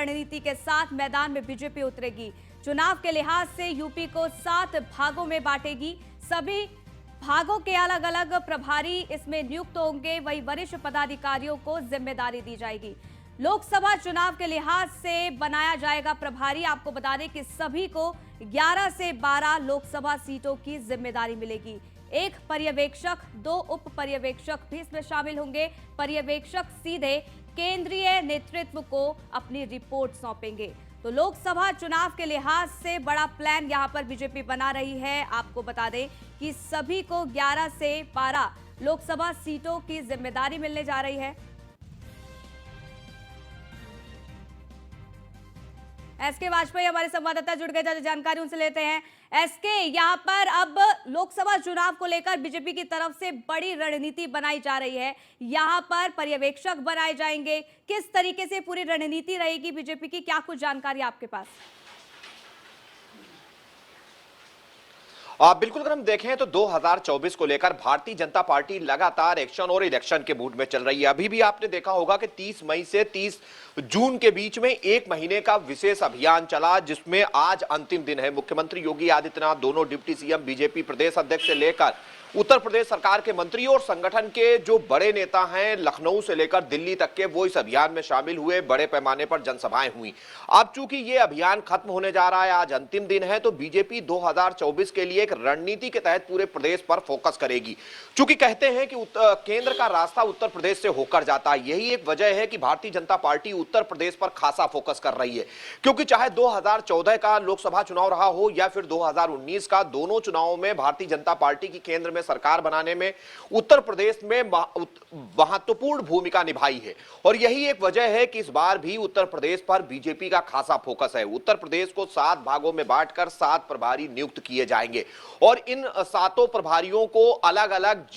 रणनीति के साथ मैदान में बीजेपी उतरेगी। चुनाव के लिहाज से यूपी को 7 भागों में बांटेगी। सभी भागों के अलग अलग प्रभारी इसमें नियुक्त होंगे, वही वरिष्ठ पदाधिकारियों को जिम्मेदारी दी जाएगी। लोकसभा चुनाव के लिहाज से बनाया जाएगा प्रभारी। आपको बता दें कि सभी को 11 से 12 लोकसभा सीटों की जिम्मेदारी मिलेगी। एक पर्यवेक्षक, 2 उप पर्यवेक्षक भी इसमें शामिल होंगे। पर्यवेक्षक सीधे केंद्रीय नेतृत्व को अपनी रिपोर्ट सौंपेंगे। तो लोकसभा चुनाव के लिहाज से बड़ा प्लान यहां पर बीजेपी बना रही है। आपको बता दें कि सभी को 11 से 12 लोकसभा सीटों की जिम्मेदारी मिलने जा रही है। एसके वाजपेयी हमारे संवाददाता जुड़ गए, ज्यादा जानकारी उनसे लेते हैं। एसके, यहां पर अब लोकसभा चुनाव को लेकर बीजेपी की तरफ से बड़ी रणनीति बनाई जा रही है। यहां पर पर्यवेक्षक बनाए जाएंगे, किस तरीके से पूरी रणनीति रहेगी बीजेपी की, क्या कुछ जानकारी आपके पास? बिल्कुल, अगर हम देखें तो 2024 को लेकर भारतीय जनता पार्टी लगातार एक्शन और इलेक्शन के मूड में चल रही है। अभी भी आपने देखा होगा कि 30 मई से 30 जून के बीच में 1 महीने का विशेष अभियान चला, जिसमें आज अंतिम दिन है। मुख्यमंत्री योगी आदित्यनाथ, दोनों डिप्टी सीएम, बीजेपी प्रदेश अध्यक्ष से लेकर उत्तर प्रदेश सरकार के मंत्री और संगठन के जो बड़े नेता हैं, लखनऊ से लेकर दिल्ली तक के, वो इस अभियान में शामिल हुए। बड़े पैमाने पर जनसभाएं हुई। अब चूंकि ये अभियान खत्म होने जा रहा है, आज अंतिम दिन है, तो बीजेपी 2024 के लिए एक रणनीति के तहत पूरे प्रदेश पर फोकस करेगी। चूंकि कहते हैं कि केंद्र का रास्ता उत्तर प्रदेश से होकर जाता है। यही एक वजह है कि भारतीय जनता पार्टी उत्तर प्रदेश पर खासा फोकस कर रही है, क्योंकि चाहे 2014 का लोकसभा चुनाव रहा हो या फिर 2019 का, दोनों चुनावों में भारतीय जनता पार्टी की केंद्र में सरकार बनाने में उत्तर प्रदेश में महत्वपूर्ण भूमिका निभाई है। और यही एक वजह है कि इस बार भी उत्तर प्रदेश पर बीजेपी का खासा फोकस है। उत्तर प्रदेश को 7 भागों में बांटकर 7 प्रभारी नियुक्त किए जाएंगे और इन 7 प्रभारियों को अलग अलग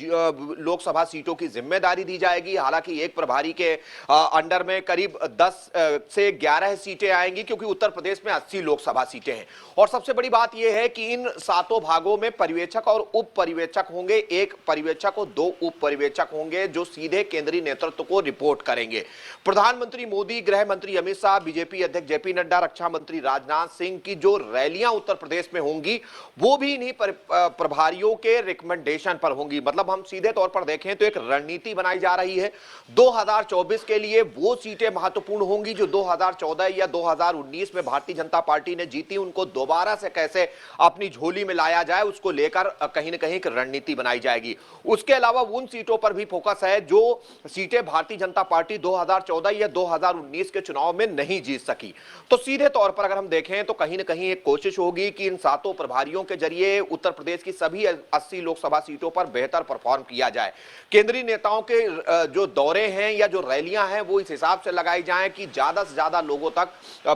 लोकसभा सीटों की जिम्मेदारी दी जाएगी। हालांकि एक प्रभारी के अंडर में करीब 10 से 11 सीटें आएंगी, क्योंकि उत्तर प्रदेश में 80 लोकसभा सीटें हैं। और सबसे बड़ी बात यह है कि इन 7 भागों में पर्यवेक्षक और उप पर्यवेक्षक होंगे। एक पर्यवेक्षक और 2 उप पर्यवेक्षक होंगे जो सीधे केंद्रीय नेतृत्व को रिपोर्ट करेंगे। प्रधानमंत्री मोदी, गृह मंत्री अमित शाह, बीजेपी अध्यक्ष जेपी नड्डा, रक्षा मंत्री राजनाथ सिंह की जो रैलियां उत्तर प्रदेश में होंगी, वो भी इन्हीं प्रभारियों के रिकमेंडेशन पर होंगी। मतलब हम सीधे तौर पर देखें तो एक रणनीति बनाई जा रही है। 2024 के लिए वो सीटें महत्वपूर्ण होंगी जो 2014 या 2019 में भारतीय जनता पार्टी ने जीती, उनको दोबारा से कैसे अपनी झोली में लाया जाए, उसको लेकर कहीं न कहीं एक रणनीति बनाई जाएगी। उसके अलावा उन सीटों पर भी फोकस है जो सीटें भारतीय जनता पार्टी 2014 या 2019 के चुनाव में नहीं जीत सकी। तो सीधे तौर पर अगर हम देखें तो कहीं न कहीं एक कोशिश होगी कि इन 7 प्रभारियों के जरिए उत्तर प्रदेश की सभी 80 लोकसभा सीटों पर बेहतर परफॉर्म किया जाए। केंद्रीय नेताओं के जो दौरे हैं या जो रैलियां हैं, वो इस हिसाब से लगाई जाएं कि ज्यादा से ज्यादा लोगों तक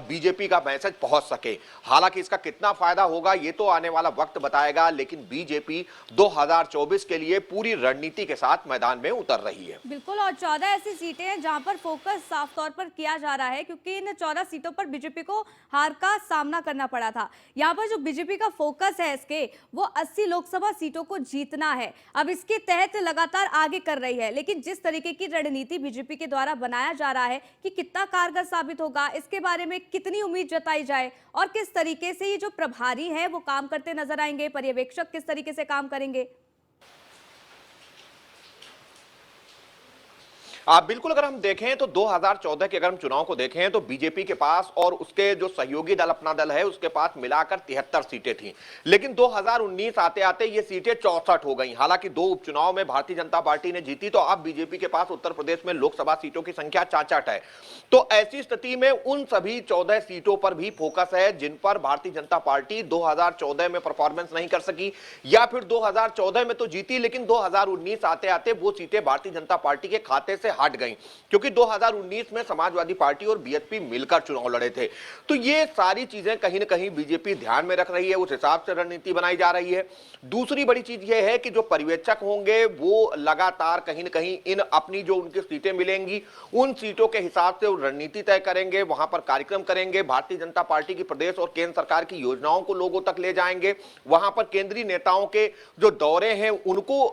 बीजेपी का मैसेज पहुंच सके। हालांकि इसका कितना फायदा होगा ये तो आने वाला वक्त बताएगा, लेकिन बीजेपी 2024 के लिए पूरी रणनीति के साथ मैदान में उतर रही है। बिल्कुल, और 14 ऐसी सीटें हैं जहां पर फोकस साफ तौर पर किया जा रहा है, क्योंकि इन 14 सीटों पर बीजेपी को हार का सामना करना पड़ा था। यहां पर जो बीजेपी का फोकस है इसके, वो 80 लोकसभा सीटों को जीतना है। अब इसके तहत लगातार आगे कर रही है, लेकिन जिस तरीके की रणनीति बीजेपी के द्वारा बनाया जा रहा है कि कितना कारगर साबित होगा, इसके बारे में कितनी उम्मीद जताई जाए और किस तरीके से ये जो प्रभारी है वो काम करते नजर आएंगे, पर्यवेक्षक किस तरीके से काम करेंगे। बिल्कुल, अगर हम देखें तो 2014 के अगर हम चुनाव को देखें तो बीजेपी के पास और उसके जो सहयोगी दल, अपना दल है, उसके पास मिलाकर 73 सीटें थीं। लेकिन 2019 आते आते ये सीटें 64 हो गई। हालांकि 2 उपचुनाव में भारतीय जनता पार्टी ने जीती, तो अब बीजेपी के पास उत्तर प्रदेश में लोकसभा सीटों की संख्या 66 है। तो ऐसी स्थिति में उन सभी 14 सीटों पर भी फोकस है जिन पर भारतीय जनता पार्टी 2014 में परफॉर्मेंस नहीं कर सकी, या फिर 2014 में तो जीती लेकिन 2019 आते आते वो सीटें भारतीय जनता पार्टी के खाते से हट गई, क्योंकि 2019 में समाजवादी पार्टी और बीएसपी मिलकर चुनाव लड़े थे। तो ये सारी चीजें कहीं न कहीं बीजेपी ध्यान में रख रही है, उस हिसाब से रणनीति बनाई जा रही है। दूसरी बड़ी चीज ये है कि जो पर्यवेक्षक होंगे वो लगातार कहीं न कहीं इन अपनी जो उनकी सीटें मिलेंगी उन सीटों के हिसाब से रणनीति तय करेंगे, वहां पर कार्यक्रम करेंगे, भारतीय जनता पार्टी की प्रदेश और केंद्र सरकार की योजनाओं को लोगों तक ले जाएंगे, वहां पर केंद्रीय नेताओं के जो दौरे हैं उनको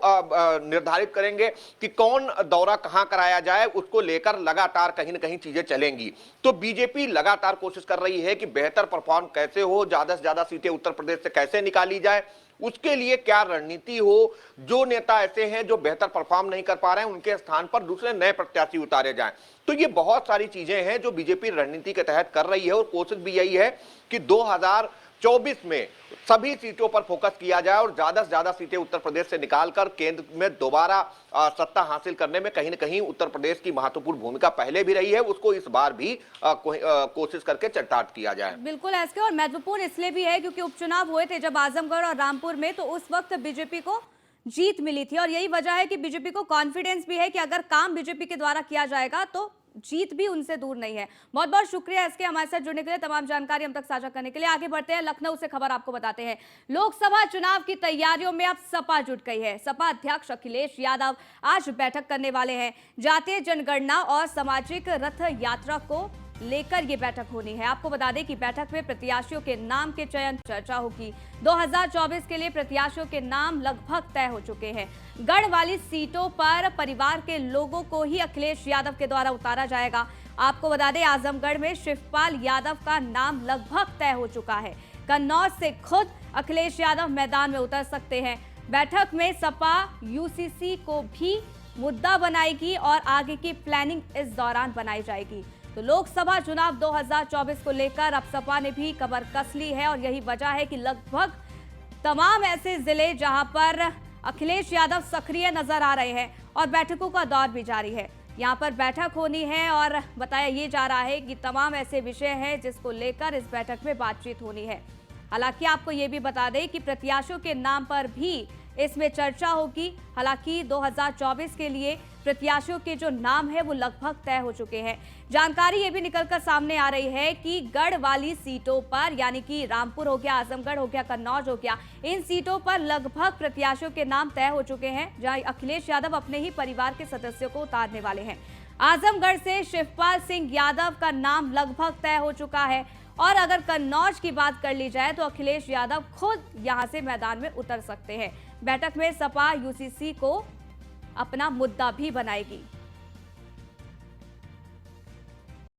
निर्धारित करेंगे कि कौन दौरा कहां कराया बनाया जाए, उसको लेकर लगातार कहीं ना कहीं चीजें चलेंगी। तो बीजेपी लगातार कोशिश कर रही है कि बेहतर परफॉर्म कैसे हो, ज्यादा से ज्यादा सीटें उत्तर प्रदेश से कैसे निकाली जाए, उसके लिए क्या रणनीति हो, जो नेता ऐसे हैं जो बेहतर परफॉर्म नहीं कर पा रहे हैं उनके स्थान पर दूसरे नए प्रत्याशी उतारे जाएं। तो ये बहुत सारी चीजें हैं जो बीजेपी रणनीति के तहत कर रही है और कोशिश भी यही है कि 2024 में सभी सीटों पर फोकस किया जाए और ज्यादा से ज्यादा सीटें उत्तर प्रदेश से निकालकर केंद्र में दोबारा सत्ता हासिल करने में कहीं ना कहीं उत्तर प्रदेश की महत्वपूर्ण भूमिका पहले भी रही है, उसको इस बार भी कोशिश करके चरितार्थ किया जाए। बिल्कुल एसके, और महत्वपूर्ण इसलिए भी है क्योंकि उपचुनाव हुए थे जब आजमगढ़ और रामपुर में, तो उस वक्त बीजेपी को जीत मिली थी और यही वजह है कि बीजेपी को कॉन्फिडेंस भी है कि अगर काम बीजेपी के द्वारा किया जाएगा तो जीत भी उनसे दूर नहीं है। बहुत बहुत शुक्रिया इसके हमारे साथ जुड़ने के लिए, तमाम जानकारी हम तक साझा करने के लिए। आगे बढ़ते हैं, लखनऊ से खबर आपको बताते हैं। लोकसभा चुनाव की तैयारियों में अब सपा जुट गई है। सपा अध्यक्ष अखिलेश यादव आज बैठक करने वाले हैं। जातीय जनगणना और सामाजिक रथ यात्रा को लेकर ये बैठक होनी है। आपको बता दें कि बैठक में प्रत्याशियों के नाम के चयन चर्चा होगी। 2024 के लिए प्रत्याशियों के नाम लगभग तय हो चुके हैं। गढ़ वाली सीटों पर परिवार के लोगों को ही अखिलेश यादव के द्वारा उतारा जाएगा। आपको बता दें आजमगढ़ में शिवपाल यादव का नाम लगभग तय हो चुका है। कन्नौज से खुद अखिलेश यादव मैदान में उतर सकते हैं। बैठक में सपा यूसीसी को भी मुद्दा बनाएगी और आगे की प्लानिंग इस दौरान बनाई जाएगी। तो लोकसभा चुनाव 2024 को लेकर अब सपा ने भी कमर कस ली है और यही वजह है कि लगभग तमाम ऐसे जिले जहां पर अखिलेश यादव सक्रिय नजर आ रहे हैं और बैठकों का दौर भी जारी है। यहां पर बैठक होनी है और बताया ये जा रहा है कि तमाम ऐसे विषय हैं जिसको लेकर इस बैठक में बातचीत होनी है। हालांकि आपको ये भी बता दें कि प्रत्याशियों के नाम पर भी इसमें चर्चा होगी। हालांकि 2024 के लिए प्रत्याशियों के जो नाम है वो लगभग तय हो चुके हैं। जानकारी ये भी निकलकर सामने आ रही है कि गढ़ वाली सीटों पर, यानी कि रामपुर हो गया, आजमगढ़ हो गया, कन्नौज हो गया, इन सीटों पर लगभग प्रत्याशियों के नाम तय हो चुके हैं, जहां अखिलेश यादव अपने ही परिवार के सदस्यों को उतारने वाले हैं। आजमगढ़ से शिवपाल सिंह यादव का नाम लगभग तय हो चुका है और अगर कन्नौज की बात कर ली जाए तो अखिलेश यादव खुद यहां से मैदान में उतर सकते हैं। बैठक में सपा यूसीसी को अपना मुद्दा भी बनाएगी।